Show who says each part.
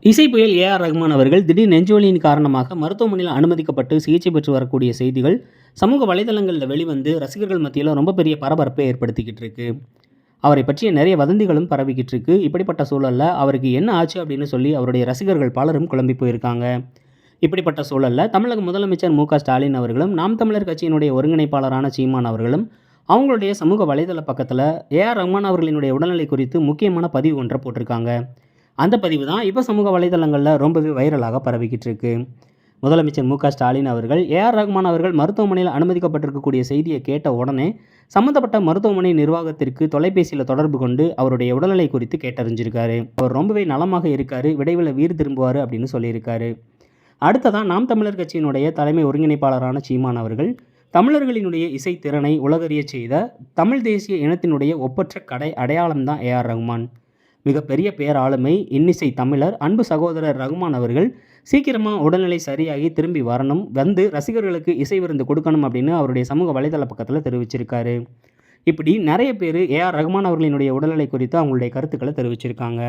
Speaker 1: இசை புயல் ஏ.ஆர். ரகுமான் அவர்கள் திடீர் நெஞ்சுவலியின் காரணமாக மருத்துவமனையில் அனுமதிக்கப்பட்டு சிகிச்சை பெற்று வரக்கூடிய செய்திகள் சமூக வலைதளங்களில் வெளிவந்து ரசிகர்கள் மத்தியில் ரொம்ப பெரிய பரபரப்பை ஏற்படுத்திக்கிட்டு இருக்கு. அவரை பற்றிய நிறைய வதந்திகளும் பரவிக்கிட்டு இருக்கு. இப்படிப்பட்ட சூழல்ல அவருக்கு என்ன ஆச்சு அப்படின்னு சொல்லி அவருடைய ரசிகர்கள் பலரும் குழம்பி போயிருக்காங்க. இப்படிப்பட்ட சூழல்ல தமிழக முதலமைச்சர் மு.க. ஸ்டாலின் அவர்களும் நாம் தமிழர் கட்சியினுடைய ஒருங்கிணைப்பாளரான சீமான் அவர்களும் அவங்களுடைய சமூக வலைதள பக்கத்தில் ஏ.ஆர். ரகுமான் அவர்களினுடைய உடல்நிலை குறித்து முக்கியமான பதிவு ஒன்றை போட்டிருக்காங்க. அந்த பதிவு தான் இப்போ சமூக வலைதளங்களில் ரொம்பவே வைரலாக பரவிக்கிட்டு இருக்கு. முதலமைச்சர் மு.க. ஸ்டாலின் அவர்கள் ஏ.ஆர். ரகுமான் அவர்கள் மருத்துவமனையில் அனுமதிக்கப்பட்டிருக்கக்கூடிய செய்தியை கேட்ட உடனே சம்மந்தப்பட்ட மருத்துவமனை நிர்வாகத்திற்கு தொலைபேசியில் தொடர்பு கொண்டு அவருடைய உடல்நிலை குறித்து கேட்டறிஞ்சிருக்காரு. அவர் ரொம்பவே நலமாக இருக்காரு, விரைவில் வீடு திரும்புவார் அப்படின்னு சொல்லியிருக்காரு. அடுத்ததான் நாம் தமிழர் கட்சியினுடைய தலைமை ஒருங்கிணைப்பாளரான சீமான் அவர்கள் தமிழர்களினுடைய இசை திறனை உலகறியச் செய்த தமிழ் தேசிய இனத்தினுடைய ஒப்பற்ற அடையாளம் தான் ஏ.ஆர். ரகுமான். மிகப்பெரிய பேராளுமை, இன்னிசை தமிழர், அன்பு சகோதரர் ரகுமான் அவர்கள் சீக்கிரமாக உடல்நிலை சரியாகி திரும்பி வரணும், வந்து ரசிகர்களுக்கு இசை விருந்து கொடுக்கணும் அப்படின்னு அவருடைய சமூக வலைதள பக்கத்தில் தெரிவிச்சிருக்காரு. இப்படி நிறைய பேர் ஏ.ஆர். ரகுமான் அவர்களினுடைய உடல்நிலை குறித்து அவங்களுடைய கருத்துக்களை தெரிவிச்சிருக்காங்க.